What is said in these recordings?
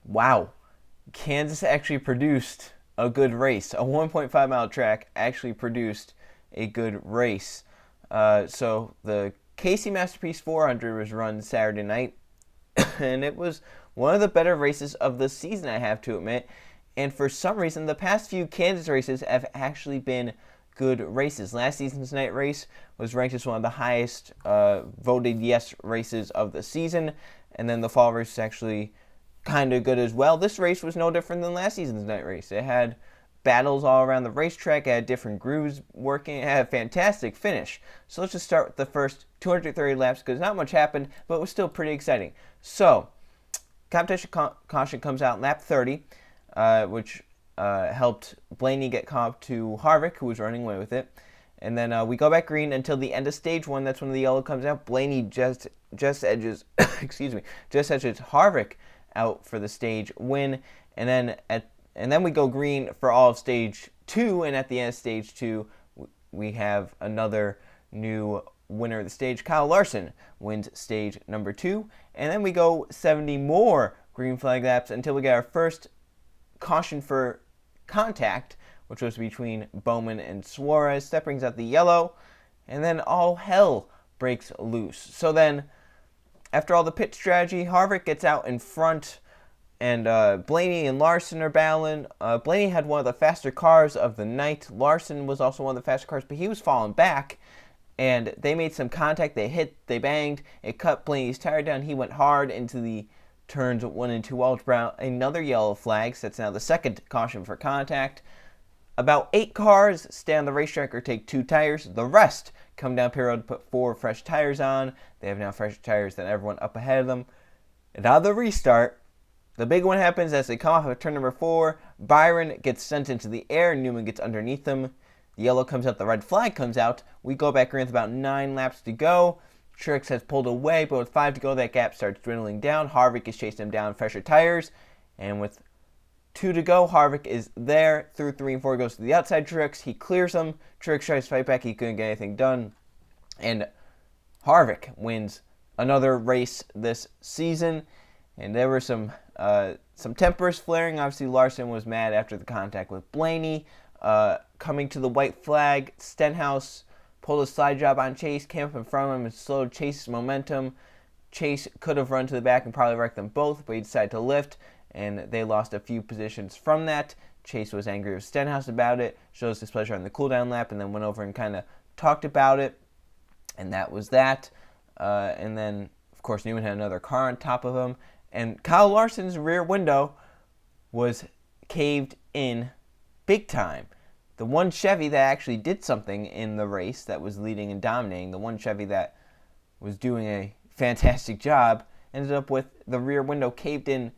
wow, Kansas actually produced a good race. A 1.5 mile track actually produced a good race. So the Casey Masterpiece 400 was run Saturday night, and it was one of the better races of the season, I have to admit. And for some reason, the past few Kansas races have actually been good races. Last season's night race was ranked as one of the highest voted yes races of the season, and then the fall race was actually kind of good as well. This race was no different than last season's night race. It had battles all around the racetrack. It had different grooves working. It had a fantastic finish. So let's just start with the first 230 laps because not much happened, but it was still pretty exciting. So, competition caution comes out in lap 30, which helped Blaney get caught up to Harvick, who was running away with it. And then we go back green until the end of stage 1. That's when the yellow comes out. Blaney just edges, just edges Harvick out for the stage win. And then we go green for all of stage 2. And at the end of stage 2, we have another new winner of the stage. Kyle Larson wins stage number 2. And then we go 70 more green flag laps until we get our first caution for contact, which was between Bowman and Suarez. That brings out the yellow, and then all hell breaks loose. So then, after all the pit strategy, Harvick gets out in front, and Blaney and Larson are battling. Blaney had one of the faster cars of the night. Larson was also one of the faster cars, but he was falling back, and they made some contact. They hit, they banged. It cut Blaney's tire down. He went hard into the turns 1 and 2, which brought another yellow flag. So that's now the second caution for contact. About 8 cars stay on the racetrack or take 2 tires. The rest come down pit road to put 4 fresh tires on. They have now fresher tires than everyone up ahead of them. And out of the restart, the big one happens as they come off of turn number 4. Byron gets sent into the air. Newman gets underneath them. The yellow comes out. The red flag comes out. We go back green with about 9 laps to go. Truex has pulled away, but with 5 to go, that gap starts dwindling down. Harvick is chasing him down, fresher tires. And with 2 to go, Harvick is there. Through 3 and 4 goes to the outside. Truex, he clears him. Truex tries to fight back. He couldn't get anything done. And Harvick wins another race this season. And there were some tempers flaring. Obviously, Larson was mad after the contact with Blaney. Coming to the white flag, Stenhouse pulled a slide job on Chase, came up in front of him and slowed Chase's momentum. Chase could have run to the back and probably wrecked them both, but he decided to lift, and they lost a few positions from that. Chase was angry with Stenhouse about it, showed his displeasure on the cooldown lap, and then went over and kind of talked about it, and that was that. And then, of course, Newman had another car on top of him, and Kyle Larson's rear window was caved in big time. The one Chevy that actually did something in the race, that was leading and dominating, the one Chevy that was doing a fantastic job, ended up with the rear window caved in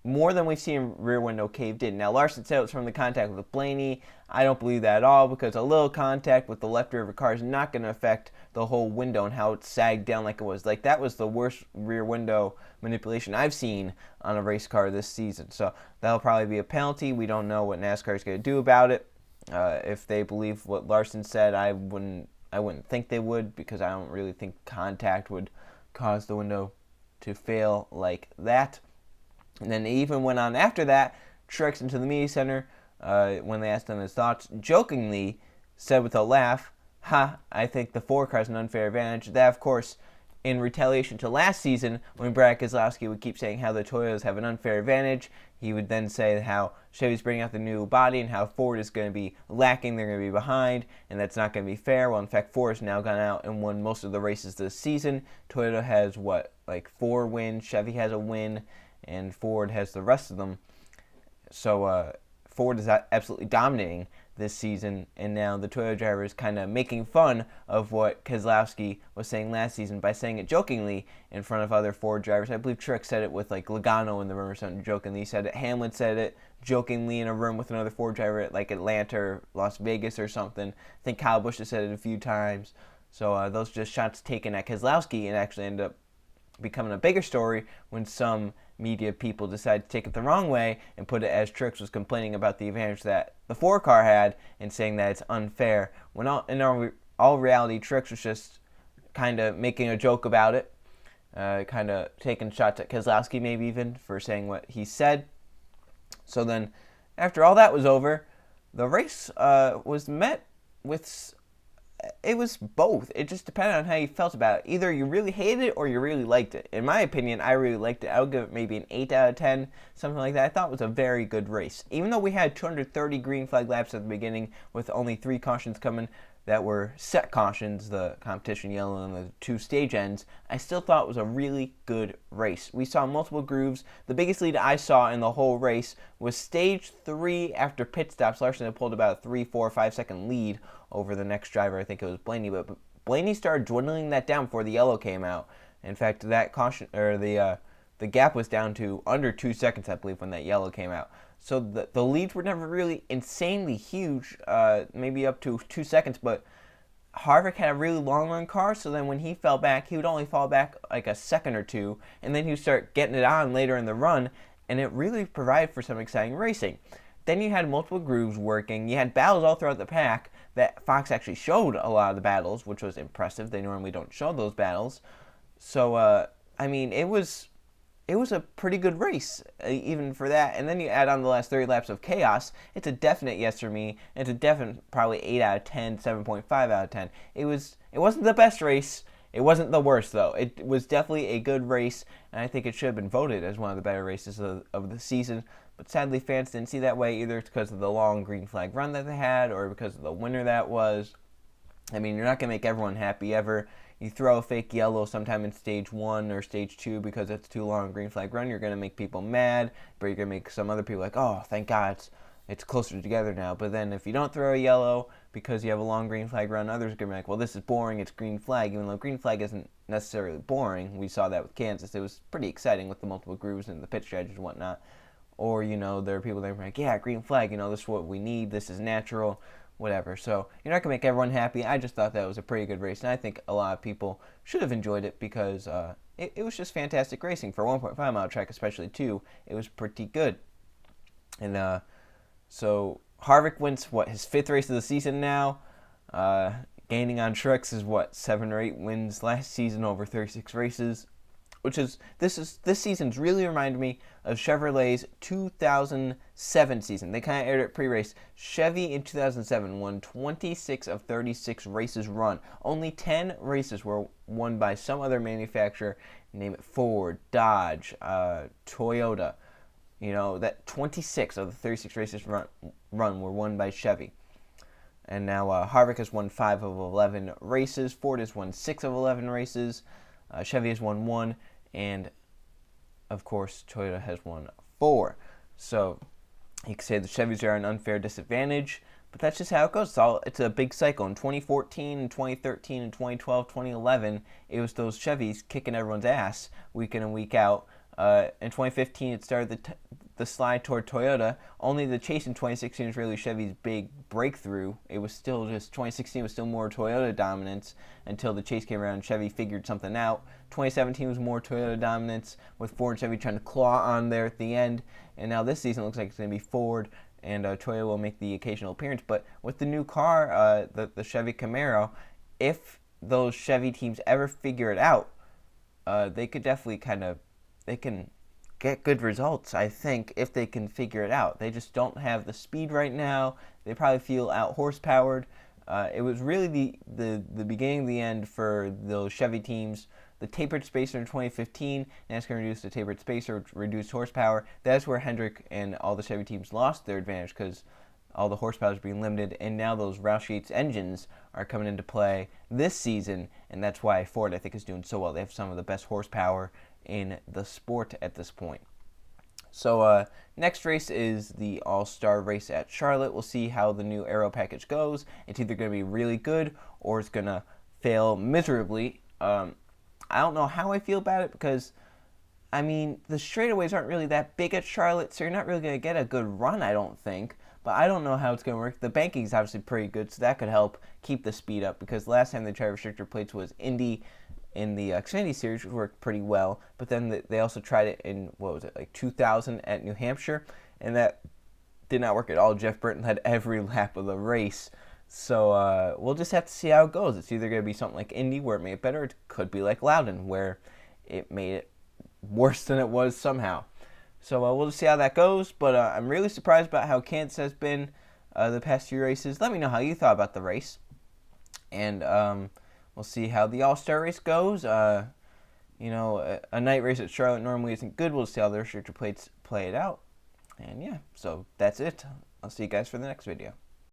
more than we've seen rear window caved in. Now, Larson said it was from the contact with Blaney. I don't believe that at all, because a little contact with the left rear of a car is not going to affect the whole window and how it sagged down like it was. Like, that was the worst rear window manipulation I've seen on a race car this season. So that'll probably be a penalty. We don't know what NASCAR is going to do about it. If they believe what Larson said, I wouldn't think they would, because I don't really think contact would cause the window to fail like that. And then they even went on after that. Truex into the media center, when they asked him his thoughts, jokingly said with a laugh, I think the 4 car has an unfair advantage. That, of course, in retaliation to last season, when Brad Keselowski would keep saying how the Toyotas have an unfair advantage, he would then say how Chevy's bringing out the new body and how Ford is going to be lacking, they're going to be behind, and that's not going to be fair. Well, in fact, Ford has now gone out and won most of the races this season. Toyota has, 4 wins, Chevy has a win, and Ford has the rest of them. So Ford is absolutely dominating this season, and now the Toyota driver is kind of making fun of what Keselowski was saying last season by saying it jokingly in front of other Ford drivers. I believe Truex said it with Logano in the room or something jokingly. He said it. Hamlin said it jokingly in a room with another Ford driver at Atlanta or Las Vegas or something. I think Kyle Busch has said it a few times. So those just shots taken at Keselowski, and actually ended up becoming a bigger story when some media people decided to take it the wrong way and put it as Truex was complaining about the advantage that the 4 car had and saying that it's unfair. When in all reality, Truex was just kind of making a joke about it, kind of taking shots at Keselowski maybe even for saying what he said. So then, after all that was over, the race was met with, it was both. It just depended on how you felt about it. Either you really hated it or you really liked it. In my opinion, I really liked it. I would give it maybe an 8 out of 10, something like that. I thought it was a very good race. Even though we had 230 green flag laps at the beginning with only 3 cautions coming that were set cautions, the competition yellow and the 2 stage ends, I still thought it was a really good race. We saw multiple grooves. The biggest lead I saw in the whole race was stage 3 after pit stops. Larson had pulled about a 3, 4, 5 second lead over the next driver. I think it was Blaney, but Blaney started dwindling that down before the yellow came out. In fact, that caution, or the gap was down to under 2 seconds, I believe, when that yellow came out. So the leads were never really insanely huge, maybe up to 2 seconds, but Harvick had a really long run car, so then when he fell back, he would only fall back like a second or two, and then he would start getting it on later in the run, and it really provided for some exciting racing. Then you had multiple grooves working. You had battles all throughout the pack that Fox actually showed a lot of the battles, which was impressive. They normally don't show those battles. So, I mean, it was a pretty good race, even for that. And then you add on the last 30 laps of chaos. It's a definite yes for me. It's a definite probably 8 out of 10, 7.5 out of 10. It wasn't the best race. It wasn't the worst, though. It was definitely a good race, and I think it should have been voted as one of the better races of the season. But sadly, fans didn't see that way, either because of the long green flag run that they had or because of the winner that was. I mean, you're not going to make everyone happy ever. You throw a fake yellow sometime in stage 1 or stage 2 because it's too long a green flag run, you're going to make people mad, but you're going to make some other people like, oh, thank God, it's closer together now. But then if you don't throw a yellow because you have a long green flag run, others are going to be like, well, this is boring, it's green flag, even though green flag isn't necessarily boring. We saw that with Kansas. It was pretty exciting with the multiple grooves and the pit strategies and whatnot. Or, there are people that are like, yeah, green flag, this is what we need, this is natural, whatever. So you're not going to make everyone happy. I just thought that was a pretty good race, and I think a lot of people should have enjoyed it because it was just fantastic racing. For a 1.5 mile track, especially, too, it was pretty good. And so Harvick wins, his 5th race of the season now. Gaining on Truex is, 7 or 8 wins last season over 36 races. This season's really reminded me of Chevrolet's 2007 season. They kind of aired it pre-race. Chevy in 2007 won 26 of 36 races run. Only 10 races were won by some other manufacturer. Name it Ford, Dodge, Toyota. That 26 of the 36 races run were won by Chevy. And now Harvick has won 5 of 11 races. Ford has won 6 of 11 races. Chevy has won 1, and of course Toyota has won 4. So you could say the Chevys are an unfair disadvantage, but that's just how it goes. It's a big cycle. In 2014 and 2013 and 2012, 2011, it was those Chevys kicking everyone's ass week in and week out. In 2015, it started the slide toward Toyota. Only the chase in 2016 was really Chevy's big breakthrough. It was still 2016 was still more Toyota dominance until the chase came around and Chevy figured something out. 2017 was more Toyota dominance with Ford and Chevy trying to claw on there at the end. And now this season looks like it's going to be Ford and Toyota will make the occasional appearance. But with the new car, the Chevy Camaro, if those Chevy teams ever figure it out, they could definitely they can get good results, I think, if they can figure it out. They just don't have the speed right now. They probably feel out-horsepowered. It was really the beginning of the end for those Chevy teams. The tapered spacer in 2015, NASCAR reduced the tapered spacer, reduced horsepower. That's where Hendrick and all the Chevy teams lost their advantage because all the horsepower is being limited, and now those Roush Yates engines are coming into play this season, and that's why Ford, I think, is doing so well. They have some of the best horsepower in the sport at this point. So next race is the All-Star race at Charlotte. We'll see how the new aero package goes. It's either going to be really good or it's going to fail miserably. I don't know how I feel about it because, I mean, the straightaways aren't really that big at Charlotte, so you're not really going to get a good run, I don't think. But I don't know how it's going to work. The banking is obviously pretty good, so that could help keep the speed up because last time they tried restrictor plates was Indy in the Xfinity Series, which worked pretty well. But then they also tried it in, 2000 at New Hampshire, and that did not work at all. Jeff Burton had every lap of the race. So we'll just have to see how it goes. It's either going to be something like Indy, where it made it better, or it could be like Loudon, where it made it worse than it was somehow. So we'll just see how that goes. But I'm really surprised about how Kansas has been the past few races. Let me know how you thought about the race. And we'll see how the All-Star race goes. You know, a night race at Charlotte normally isn't good. We'll see how the restrictor plates play it out. And yeah, so that's it. I'll see you guys for the next video.